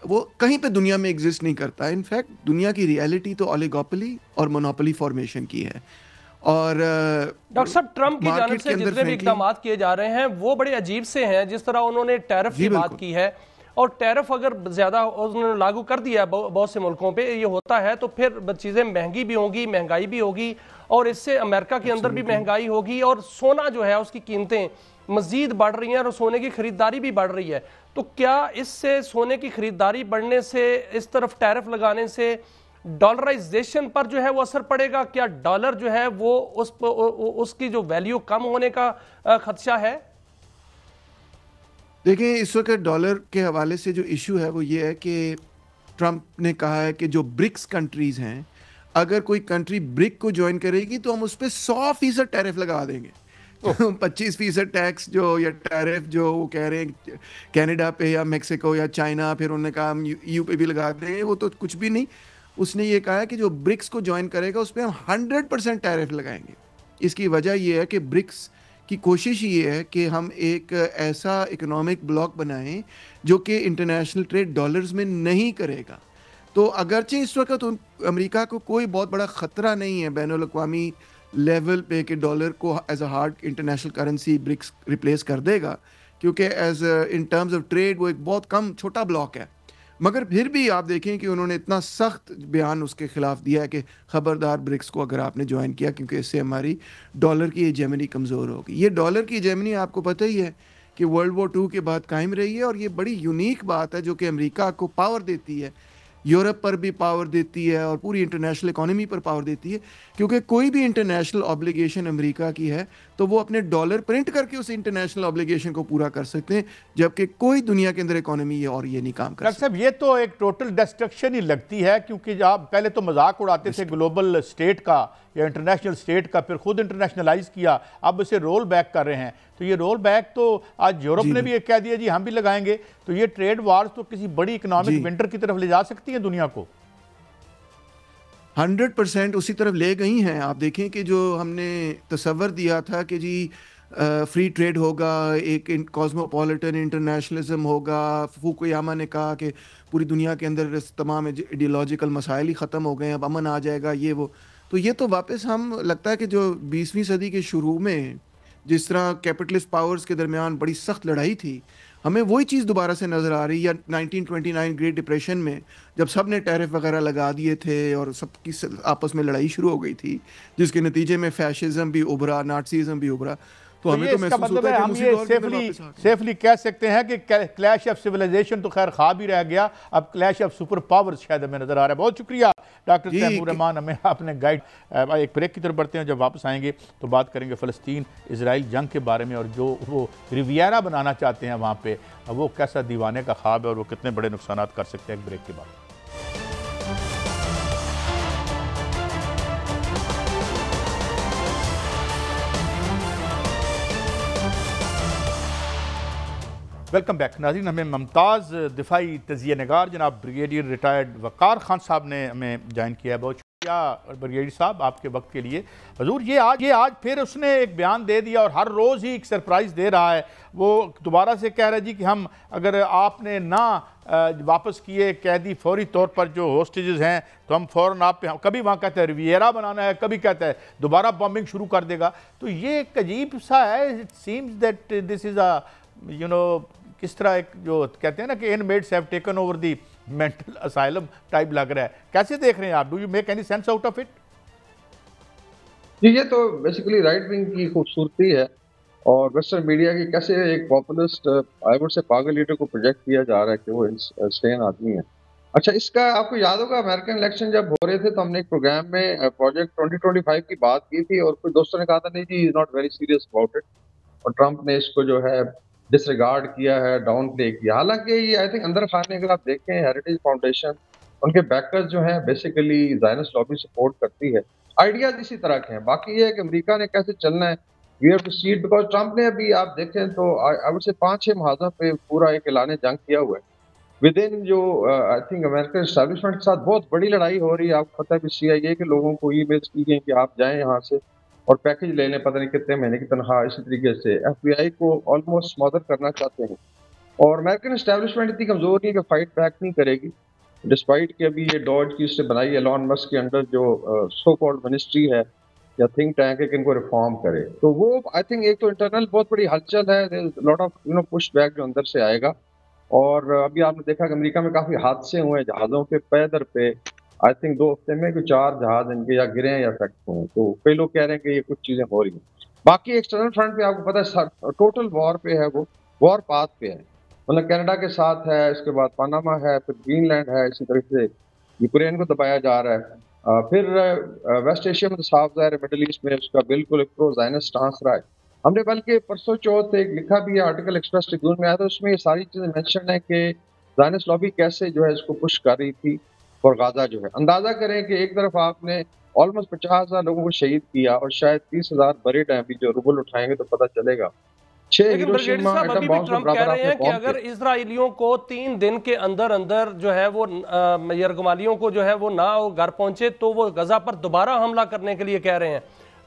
वो कहीं पे दुनिया में एग्जिस्ट नहीं करता। इनफैक्ट दुनिया की रियलिटी तो ओलिगोपोली और मोनोपोली फॉर्मेशन की है। और डॉक्टर साहब, ट्रंप की जानिब से जितने भी इकदाम किए जा रहे हैं वो बड़े अजीब से हैं। जिस तरह उन्होंने टैरिफ की बात की है, और टैरिफ अगर ज्यादा उन्होंने लागू कर दिया बहुत से मुल्कों पे, ये होता है तो फिर चीजें महंगी भी होंगी, महंगाई भी होगी, और इससे अमेरिका के अंदर भी महंगाई होगी, और सोना जो है उसकी कीमतें मजीद बढ़ रही हैं और सोने की खरीदारी भी बढ़ रही है। तो क्या इससे सोने की खरीदारी बढ़ने से, इस तरफ टैरिफ लगाने से डॉलराइजेशन पर जो है वो असर पड़ेगा? क्या डॉलर जो है वो उसकी जो वैल्यू कम होने का खदशा है? देखिए, इस वक्त डॉलर के हवाले से जो इशू है वो ये है कि ट्रंप ने कहा है कि जो ब्रिक्स कंट्रीज हैं, अगर कोई कंट्री ब्रिक को ज्वाइन करेगी तो हम उस पर 100% टैरिफ लगा देंगे। 25% टैक्स जो या टैरिफ जो वो कह रहे हैं कनाडा पे या मेक्सिको या चाइना, फिर उन्होंने कहा हम यूएई पे भी लगा देंगे, वो तो कुछ भी नहीं। उसने ये कहा है कि जो ब्रिक्स को ज्वाइन करेगा उस पर हम 100% टैरिफ लगाएंगे। इसकी वजह ये है कि ब्रिक्स की कोशिश ये है कि हम एक ऐसा इकोनॉमिक ब्लॉक बनाएं जो कि इंटरनेशनल ट्रेड डॉलर्स में नहीं करेगा। तो अगरचे इस वक्त अमेरिका को कोई बहुत बड़ा ख़तरा नहीं है बैनुल अक़वामी लेवल पे कि डॉलर को as a hard international currency BRICS replace कर देगा, क्योंकि as in terms of trade वो एक बहुत कम छोटा ब्लॉक है। मगर फिर भी आप देखें कि उन्होंने इतना सख्त बयान उसके खिलाफ दिया है कि खबरदार ब्रिक्स को अगर आपने ज्वाइन किया, क्योंकि इससे हमारी डॉलर की हेजेमनी कमज़ोर होगी। ये डॉलर की हेजेमनी आपको पता ही है कि वर्ल्ड वॉर 2 के बाद कायम रही है, और ये बड़ी यूनिक बात है जो कि अमेरिका को पावर देती है, यूरोप पर भी पावर देती है और पूरी इंटरनेशनल इकोनॉमी पर पावर देती है। क्योंकि कोई भी इंटरनेशनल ऑब्लिगेशन अमेरिका की है तो वो अपने डॉलर प्रिंट करके उस इंटरनेशनल ऑब्लिगेशन को पूरा कर सकते हैं, जबकि कोई दुनिया के अंदर इकोनॉमी ये और ये नहीं काम कर सकती। ये तो एक टोटल डिस्ट्रक्शन ही लगती है, क्योंकि आप पहले तो मजाक उड़ाते थे ग्लोबल स्टेट का या इंटरनेशनल स्टेट का, फिर खुद इंटरनेशनलाइज किया, अब इसे रोल बैक कर रहे हैं। तो ये रोल बैक तो आज यूरोप ने भी एक कह दिया जी हम भी लगाएंगे, तो ये ट्रेड वार्स तो किसी बड़ी इकोनॉमिक विंटर की तरफ ले जा सकती है दुनिया को। 100% उसी तरफ ले गई हैं। आप देखें कि जो हमने तसव्वुर दिया था कि जी फ्री ट्रेड होगा, एक कॉस्मोपॉलिटन इंटरनेशनलिज्म होगा, फुकुयामा ने कहा कि पूरी दुनिया के अंदर तमाम आइडियोलॉजिकल मसाइल ही ख़त्म हो गए हैं, अब अमन आ जाएगा, ये वो। तो ये तो वापस हम लगता है कि जो 20वीं सदी के शुरू में जिस तरह कैपिटलिस्ट पावर्स के दरमियान बड़ी सख्त लड़ाई थी, हमें वही चीज़ दोबारा से नज़र आ रही है। 1929 ग्रेट डिप्रेशन में जब सब ने टैरिफ वगैरह लगा दिए थे और सबकी आपस में लड़ाई शुरू हो गई थी, जिसके नतीजे में फैशिज्म भी उभरा, नाटसीज़म भी उभरा। तो हमें तो इसका महसूस मतलब होता है है कि हम हम उसी ये दौर के अंदर वापस आ गए। सेफली कह सकते हैं कि क्लैश ऑफ सिविलाइजेशन तो खैर खा भी रह गया, अब क्लैश ऑफ सुपर पावर्स शायद हमें नजर आ रहा है। बहुत शुक्रिया डॉक्टर जी, तैमूर रहमान, हमें आपने गाइड। एक ब्रेक की तरफ बढ़ते हैं, जब वापस आएंगे तो बात करेंगे फ़लस्तीन इसराइल जंग के बारे में, और जो वो रिवियरा बनाना चाहते हैं वहाँ पे, वो कैसा दीवाने का ख्वाब है और वो कितने बड़े नुकसान कर सकते हैं। एक ब्रेक के बाद वेलकम बैक नाज़रीन। हमें मुमताज़ दिफाई तजिया नगार जनाब ब्रिगेडियर रिटायर्ड वक़ार खान साहब ने हमें ज्वाइन किया है। बहुत शुक्रिया ब्रिगेडियर साहब आपके वक्त के लिए। हजूर ये आज फिर उसने एक बयान दे दिया और हर रोज़ ही एक सरप्राइज़ दे रहा है। वो दोबारा से कह रहा है जी कि हम अगर आपने ना वापस किए कैदी फौरी तौर पर जो होस्टेजेस हैं तो हम फ़ौरन आप पे, कभी वहाँ कहता है रिवियरा बनाना है, कभी कहता है दोबारा बॉम्बिंग शुरू कर देगा। तो ये एक अजीब सा है। It seems that this is a किस तरह एक जो कहते हैं ना कि inmates have taken over the mental asylum type लग रहा है। कैसे देख रहे हैं आप? Do you make any sense out of it? जी, ये तो बेसिकली राइट विंग की खूबसूरती है और वेस्टर्न मीडिया की कैसे एक पॉपुलिस्ट आई वुड से पागल लीडर को प्रोजेक्ट किया जा रहा है कि वो इंस्टेन आदमी है। अच्छा, इसका आपको याद होगा अमेरिकन इलेक्शन जब हो रहे थे तो हमने एक प्रोग्राम में प्रोजेक्ट 2025 की बात की थी और कुछ दोस्तों ने कहा था नहीं जी, is not very serious about it, और ट्रंप ने इसको जो है डिसरिगार्ड किया है, डाउन प्ले किया। हालांकि ये आई थिंक अंदर खाने अगर आप देखें हेरिटेज फाउंडेशन, उनके बैकर्स जो हैं बेसिकली ज़ायनिस्ट लॉबी सपोर्ट करती है। आइडियाज इसी तरह के हैं। बाकी ये है कि अमेरिका ने कैसे चलना है, we have to see it, because Trump ने अभी आप देखें तो आई वुड से 5-6 महाजों पे पूरा एक ऐलान जंग किया हुआ है। विद इन जो आई थिंक अमेरिकन एस्टैब्लिशमेंट के साथ बहुत बड़ी लड़ाई हो रही है। आपको पता है कि CIA के लोगों को ईमेल्स की गई कि आप जाएं यहाँ से और पैकेज ले लें, पता नहीं कितने महीने की तनख्वाह। इसी तरीके से FBI को ऑलमोस्ट स्मॉदर करना चाहते हैं और अमेरिकन एस्टैब्लिशमेंट इतनी कमजोर नहीं है कि फाइट बैक नहीं करेगी, डिस्पाइट कि अभी ये डॉज की इससे बनाई एलॉन मस्क के अंडर जो सो कॉल्ड मिनिस्ट्री है या थिंक टैंक है कि इनको रिफॉर्म करे। तो वो आई थिंक एक तो इंटरनल बहुत बड़ी हलचल है, लॉट ऑफ पुश बैक जो अंदर से आएगा। और अभी आपने देखा कि अमेरिका में काफी हादसे हुए हैं जहाजों के पैदर पे। आई थिंक 2 हफ्ते में कोई 4 जहाज इनके या गिरे हैं या अफेक्ट हुए। तो कई लोग कह रहे हैं कि ये कुछ चीजें हो रही हैं। बाकी एक्सटर्नल फ्रंट पे आपको पता है टोटल वॉर पे है, वो वॉर पाथ पे है। मतलब कनाडा के साथ है, इसके बाद पनामा है, फिर ग्रीनलैंड है, इसी तरह से यूक्रेन को दबाया जा रहा है। फिर वेस्ट एशिया में तो साफ ज़ाहिर है, मिडिल ईस्ट में उसका बिल्कुल एक प्रो ज़ायनिस्ट स्टांस रहा है। हमने बल्कि परसों चौथ एक लिखा भी है आर्टिकल एक्सप्रेस ट्रिब्यून में आया था, उसमें ये सारी चीज़ें मेंशन है कि ज़ायनिस्ट लॉबी कैसे जो है इसको पुश कर रही थी और गाजा जो है। अंदाजा करें कि एक तरफ आपने ऑलमोस्ट 50,000 लोगों को शहीद किया और शायद 30,000 बरीड हैं। अभी जो रुबल उठाएंगे तो पता चलेगा। 6 लेकिन ब्रिगेडियर हिरोशिमा साहब एटम अभी भी बॉम्ब के ट्रंप कह बराबर रहे हैं आपने कि बॉम्ब अगर इसराइलियों को 3 दिन के अंदर अंदर जो है वो यरगमालियों को जो है वो ना घर पहुंचे तो वो गजा पर दोबारा हमला करने के लिए कह रहे हैं।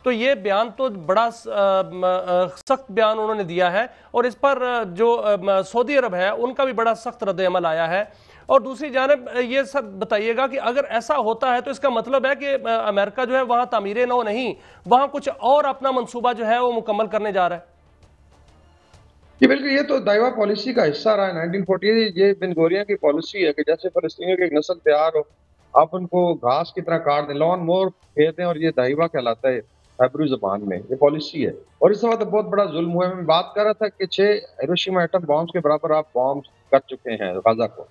तो ये बयान तो बड़ा सख्त बयान उन्होंने दिया है और इस पर जो सऊदी अरब है उनका भी बड़ा सख्त रद्द-ए-अमल आया है। और दूसरी जानिब ये सब बताइएगा कि अगर ऐसा होता है तो इसका मतलब है कि अमेरिका जो है वहां तामीर नौ नहीं, वहां कुछ और अपना मंसूबा जो है वो मुकम्मल करने जा रहा है। जी बिल्कुल, ये तो दाइवा पॉलिसी का हिस्सा रहा है 1948। ये बिन गोरिया की पॉलिसी है कि जैसे फलस्तीनियों की एक नस्ल तैयार हो, आप उनको घास की तरह काट दें, लॉन मोर फेर दें, और ये दाइवा कहलाता है हिब्रू ज़बान में। ये पॉलिसी है और इस वक्त बहुत बड़ा जुल्म हुआ है। मैं बात कर रहा था कि 6 हिरोशिमा एटम बॉम्ब्स के बराबर आप बॉम्ब कर चुके हैं गाजा को,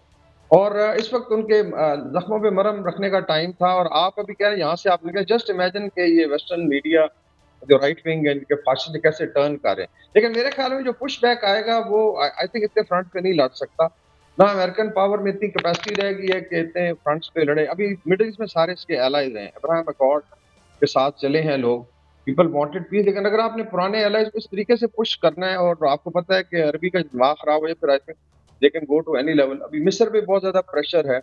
और इस वक्त उनके जख्मों पे मरहम रखने का टाइम था। और आप अभी कह रहे हैं यहाँ से आप निकले। जस्ट इमेजिन के ये वेस्टर्न मीडिया जो राइट विंग है इनके फाशिस्ट कैसे टर्न कर रहे हैं। लेकिन मेरे ख्याल में जो पुश बैक आएगा वो आई थिंक इतने फ्रंट पे नहीं लड़ सकता, ना अमेरिकन पावर में इतनी कैपेसिटी रहेगी है कि इतने फ्रंट्स पे लड़े। अभी मिडिल ईस्ट में सारे इसके एलाइज हैं, अब्राहम अकॉर्ड के साथ चले हैं लोग, पीपल वांटेड पीस। लेकिन अगर आपने पुराने एलाइज को इस तरीके से पुश करना है, और आपको पता है कि अरबी का दिमाग खराब हो जाए, फिर I think they can go to any level. अभी मिस्र पे बहुत ज्यादा प्रेशर है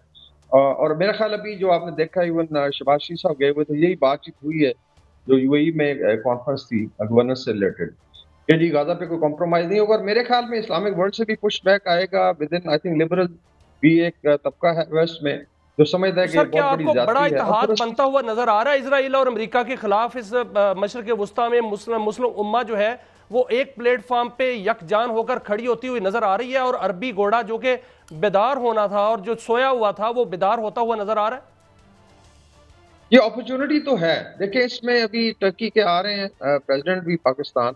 और मेरा ख्याल अभी जो आपने देखा इवन शहबाज शरीफ साहब गए हुए थे, यही बातचीत हुई है जो UAE में कॉन्फ्रेंस थी गवर्नेंस से रिलेटेड कि जी गाजा पे कोई कॉम्प्रोमाइज नहीं होगा। और मेरे ख्याल में इस्लामिक वर्ल्ड से भी पुश बैक आएगा with in. I think liberal भी एक तबका है वेस्ट में जो समझता है कि सर, क्या बहुत बड़ी आपको बड़ा ज्यादती है। इत्तेहाद बनता हुआ नजर आ रहा है इजराइल और अमेरिका के खिलाफ इस मशरक़ वुस्ता में? मुस्लिम उम्मा जो है वो एक प्लेटफॉर्म पे यकजान होकर खड़ी होती हुई नजर आ रही है और अरबी घोड़ा जो कि बेदार होना था और जो सोया हुआ था वो बेदार होता हुआ नजर आ रहा है। ये अपॉर्चुनिटी तो है। देखिए इसमें अभी टर्की के आ रहे हैं प्रेसिडेंट भी पाकिस्तान,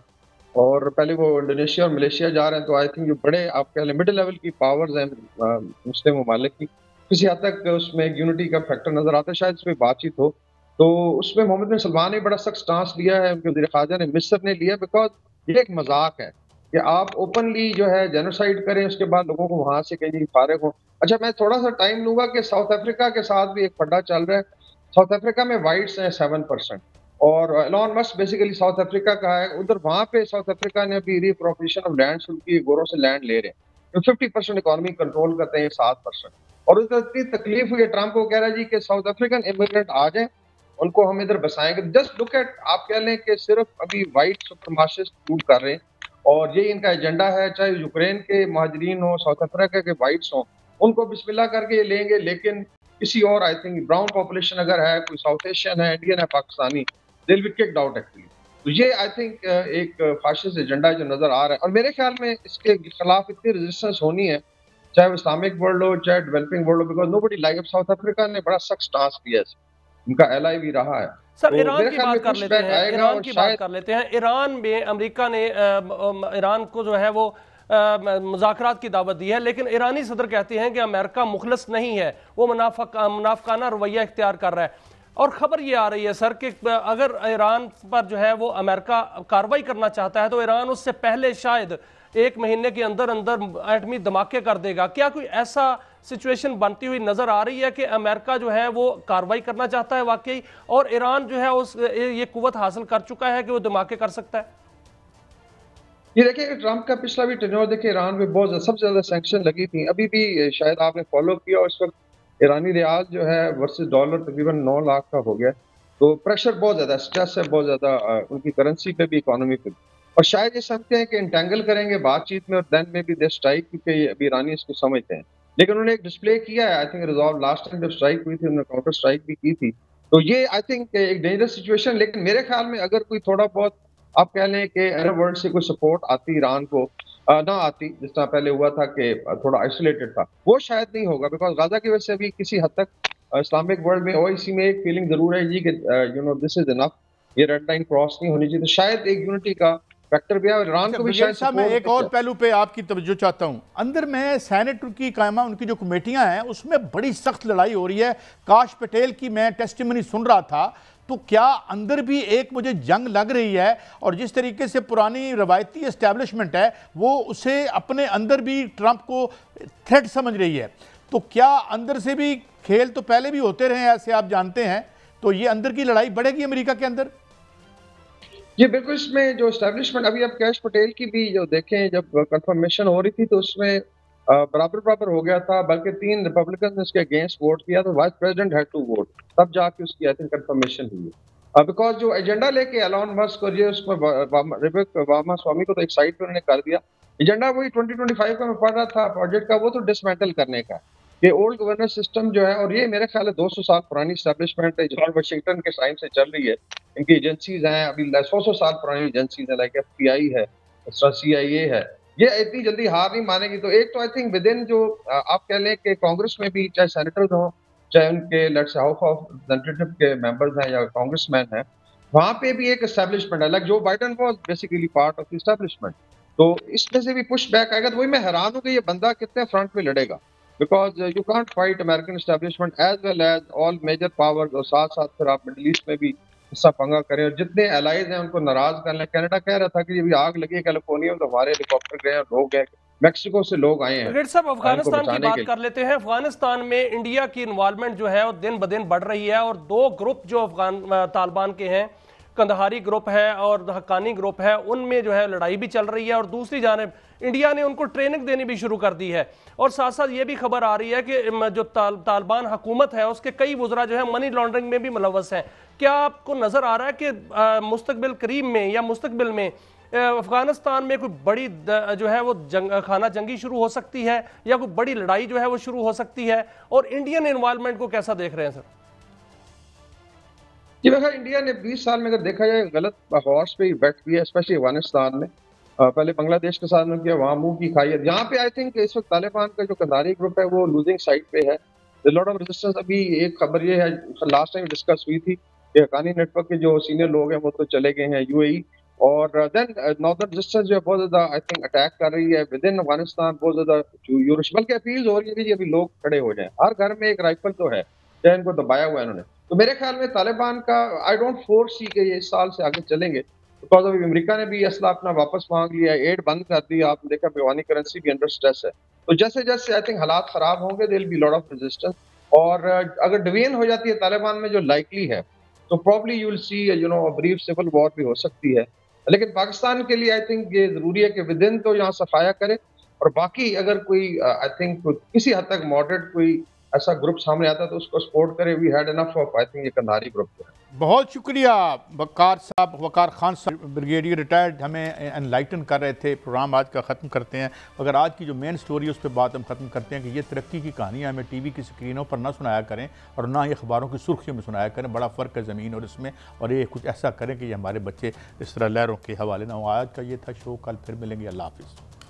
और पहले वो इंडोनेशिया और मलेशिया जा रहे हैं, तो आई थिंक जो बड़े आप कह लें मिडिल लेवल की पावर्स हैं मुस्लिम ममालिक की, किसी हद तक उसमें एक यूनिटी का फैक्टर नजर आता है, शायद इस पर बातचीत हो। तो उसमें मोहम्मद बिन सलमान ने बड़ा सख्त स्टांस लिया है, उनके वज़ीर ख़ारजा ने, मिस्र ने लिया, बिकॉज ये एक मजाक है कि आप ओपनली जो है जेनोसाइड करें, उसके बाद लोगों को वहां से कहीं फारिग हो। अच्छा, मैं थोड़ा सा टाइम लूंगा कि साउथ अफ्रीका के साथ भी एक फड्डा चल रहा है। साउथ अफ्रीका में वाइट्स हैं 7%, और Elon Musk basically south Africa का है। उधर वहां पे साउथ अफ्रीका ने अभी रीअप्रोप्रिएशन ऑफ लैंड शुरू की, गोरों से लैंड ले रहे हैं, तो 50% इकोनॉमी कंट्रोल करते हैं 7%। और उधर इतनी तकलीफ हुई है, ट्रंप को कह रहा है जी कि साउथ अफ्रीकन इमिग्रेंट आ जाए, उनको हम इधर बसाएंगे। जस्ट लुक एट, आप कह लें कि सिर्फ अभी वाइट सुपरमार्शिस्ट रूल कर रहे हैं, और ये इनका एजेंडा है। चाहे यूक्रेन के महाजरीन हो, साउथ अफ्रीका के वाइट्स हों, उनको बिस्मिल्लाह करके ये लेंगे, लेकिन किसी और आई थिंक ब्राउन पॉपुलेशन अगर है, कोई साउथ एशियन है, इंडियन है, Pakistani, they will be kicked out actually. तो ये आई थिंक एक फाशिस्ट एजेंडा जो नजर आ रहा है, और मेरे ख्याल में इसके खिलाफ इतनी रेजिस्टेंस होनी है, चाहे वो इस्लामिक वर्ल्ड हो, चाहे डेवलपिंग वर्ल्ड हो, because nobody like. South Africa ने बड़ा सख्त स्टांस लिया है, उनका एलाई भी रहा है। सर, तो ईरान मेरे की ख्याल बात में कर लेते पुशबैक हैं, आएगा, ईरान और की बात शायद कर लेते हैं। ईरान में अमेरिका ने ईरान को जो है वो मुज़ाकरात की दावत दी है, लेकिन ईरानी सदर कहते हैं कि अमेरिका मुखलस नहीं है, वो मुनाफकाना रवैया इख्तियार कर रहा है। और खबर ये आ रही है सर कि अगर ईरान पर जो है वो अमेरिका कार्रवाई करना चाहता है, तो ईरान उससे पहले शायद 1 महीने के अंदर अंदर एटमी धमाके कर देगा। क्या कोई ऐसा सिचुएशन बनती हुई नजर आ रही है कि अमेरिका जो है वो कार्रवाई करना चाहता है वाकई, और ईरान जो है उस ये कुव्वत हासिल कर चुका है कि वो धमाके कर सकता है? ये देखिए, ट्रंप का पिछला भी टेन्योर देखिए, ईरान में बहुत सबसे ज्यादा सैंक्शन लगी थी। अभी भी शायद आपने फॉलो किया, और इस वक्त ईरानी रियाल जो है वर्सेस डॉलर तकरीबन 9 लाख का हो गया। तो प्रेशर बहुत ज्यादा, स्ट्रेस है बहुत ज्यादा उनकी करेंसी पे भी, इकोनॉमी पे भी। और शायद ये समझते हैं कि इंटेंगल करेंगे बातचीत में, और देन में भी दे स्ट्राइक, क्योंकि अभी ईरानी इसको समझते हैं। लेकिन उन्होंने एक डिस्प्ले किया है, I think resolve, last time जब स्ट्राइक हुई थी उन्होंने काउंटर स्ट्राइक भी की थी। तो ये आई थिंक एक डेंजरस सिचुएशन। लेकिन मेरे ख्याल में अगर कोई थोड़ा बहुत आप कह लें कि अरब वर्ल्ड से कोई सपोर्ट आती ईरान को, ना आती, जिस तरह पहले हुआ था कि थोड़ा आइसोलेटेड था, वो शायद नहीं होगा। बिकॉज गाजा की वजह से अभी किसी हद तक इस्लामिक वर्ल्ड में, ओआईसी में एक फीलिंग जरूर है जी कि दिस इज इनफ, ये रेड लाइन क्रॉस नहीं होनी चाहिए। तो शायद एक यूनिटी का फैक्टर भी है, और ईरान को भी शायद साहब, मैं एक और पहलू पे आपकी तवज्जो चाहता हूं। अंदर में सेनेट की कायमा, उनकी जो कमेटियां हैं, उसमें बड़ी सख्त लड़ाई हो रही है। काश पटेल की मैं टेस्टिमनी सुन रहा था, तो क्या अंदर भी एक मुझे जंग लग रही है, और जिस तरीके से पुरानी रवायती एस्टैब्लिशमेंट है वो उसे अपने अंदर भी ट्रंप को थ्रेट समझ रही है। तो क्या अंदर से भी खेल तो पहले भी होते रहे ऐसे, आप जानते हैं, तो ये अंदर की लड़ाई बढ़ेगी अमेरिका के अंदर? जी बिल्कुल। इसमें जो एस्टैब्लिशमेंट, अभी अब कैश पटेल की भी जो देखें, जब कंफर्मेशन हो रही थी तो उसमें बराबर बराबर हो गया था, बल्कि 3 रिपब्लिकन ने उसके अगेंस्ट वोट किया, तो vice president had to vote, तब जाके उसकी आई थिंक कंफर्मेशन हुई है। बिकॉज जो एजेंडा लेके एलॉन मस्क, और ये उसमें रिबेक रामास्वामी को तो एक साइड पर उन्होंने कर दिया। एजेंडा वही 2025 का मैं पढ़ रहा था प्रोजेक्ट का, वो तो डिसमेंटल करने का, ये ओल्ड गवर्नेंस सिस्टम जो है। और ये मेरे ख्याल है 200 साल पुरानी एस्टैब्लिशमेंट है, जॉर्ज वाशिंगटन के टाइम से चल रही है। इनकी एजेंसीज हैं अभी 100 साल पुरानी एजेंसीज है, लाइक FBI है, CIA है। ये इतनी जल्दी हार नहीं मानेगी। तो एक तो आई थिंक विद इन जो आप कह लें कि कांग्रेस में भी, चाहे सेनेटर्स हों, चाहे उनके लेट्स हाउस ऑफ रिप्रेजेंटेटिव के मेंबर्स हैं या कांग्रेसमैन हैं, वहां पे भी एक एस्टैब्लिशमेंट है, like Joe Biden was basically part of the establishment. तो इसमें से भी पुश बैक आएगा। तो वही मैं हैरान हूं कि ये बंदा कितने फ्रंट पे लड़ेगा, because you can't fight American establishment as well as all major powers, और साथ साथ फिर आप मिडिल ईस्ट में भी हिस्सा पंगा करें, और जितने एलाइज हैं उनको नाराज कर लें। कनाडा कह रहा था कि अभी आग लगी है कैलिफोर्निया में, तो हमारे हेलीकॉप्टर गए और लोग गए, मैक्सिको से लोग आए हैं। ब्रिगेड साहब, अफगानिस्तान की बात कर लेते हैं। अफगानिस्तान में इंडिया की इन्वॉल्वमेंट जो है वो दिन ब दिन बढ़ रही है, और 2 ग्रुप जो अफगान तालिबान के हैं, कंदहारी ग्रुप है और हक्कानी ग्रुप है, उनमें जो है लड़ाई भी चल रही है। और दूसरी जानिब इंडिया ने उनको ट्रेनिंग देनी भी शुरू कर दी है। और साथ साथ ये भी खबर आ रही है कि जो तालिबान हुकूमत है उसके कई वज़रा जो है मनी लॉन्ड्रिंग में भी मुलव्वस हैं। क्या आपको नजर आ रहा है कि मुस्तकबिल करीब में या मुस्तकबिल में अफगानिस्तान में कोई बड़ी जो है वो खाना जंगी शुरू हो सकती है, या कोई बड़ी लड़ाई जो है वो शुरू हो सकती है? और इंडियन इन्वॉल्वमेंट को कैसा देख रहे हैं सर? जी वैसे इंडिया ने 20 साल में अगर देखा जाए गलत हॉर्स पे ही बैठ गया, स्पेशली अफगानिस्तान में। पहले बांग्लादेश के साथ में किया, वहाँ मुंह की खाई है। यहाँ पे आई थिंक इस वक्त तालिबान का जो कंधारी ग्रुप है वो लूजिंग साइड पे है। Lot of resistance. अभी एक खबर ये है, लास्ट टाइम डिस्कस हुई थी कि हक्कानी नेटवर्क के जो सीनियर लोग हैं वो तो चले गए हैं UAE, और देन नॉर्दर्न रेजिस्टेंस जो है बहुत ज्यादा आई थिंक अटैक कर रही है विद इन अफगानिस्तान, बहुत ज्यादा यूरोश, बल्कि अपील हो रही है कि अभी लोग खड़े हो जाएं, हर घर में एक राइफल तो है, चाहे इनको दबाया हुआ है इन्होंने। तो मेरे ख्याल में तालिबान का आई डोंट फोरसी कि ये इस साल से आगे चलेंगे, बिकॉज अभी अमेरिका ने भी असला अपना वापस मांग लिया, एड बंद कर दी, आपने देखा अफगानी करेंसी भी अंडर स्ट्रेस है। तो जैसे जैसे आई थिंक हालात खराब होंगे there will be lot of resistance, और अगर डिवीजन हो जाती है तालिबान में जो लाइकली है, तो probably you will see you know brief civil war भी हो सकती है। लेकिन पाकिस्तान के लिए आई थिंक ये जरूरी है कि विद इन तो यहाँ सफाया करे, और बाकी अगर कोई आई थिंक किसी हद तक मॉडरेट कोई ऐसा ग्रुप सामने आता है तो उसको सपोर्ट करे। We had enough of I think ये कंधारी ग्रुप जो है। बहुत शुक्रिया वकार साहब, वकार खान साहब, ब्रिगेडियर रिटायर्ड, हमें एनलाइटन कर रहे थे। प्रोग्राम आज का ख़त्म करते हैं, मगर आज की जो मेन स्टोरी है उस पर बात हम ख़त्म करते हैं कि ये तरक्की की कहानियाँ हमें टीवी की स्क्रीनों पर ना सुनाया करें और ना ही अखबारों की सुर्खियों में सुनाया करें। बड़ा फ़र्क है ज़मीन और इसमें, और ये कुछ ऐसा करें कि ये हमारे बच्चे इस तरह लहरों के हवाले ना हो। आज का ये था शो, कल फिर मिलेंगे। अल्लाह हाफ़िज़।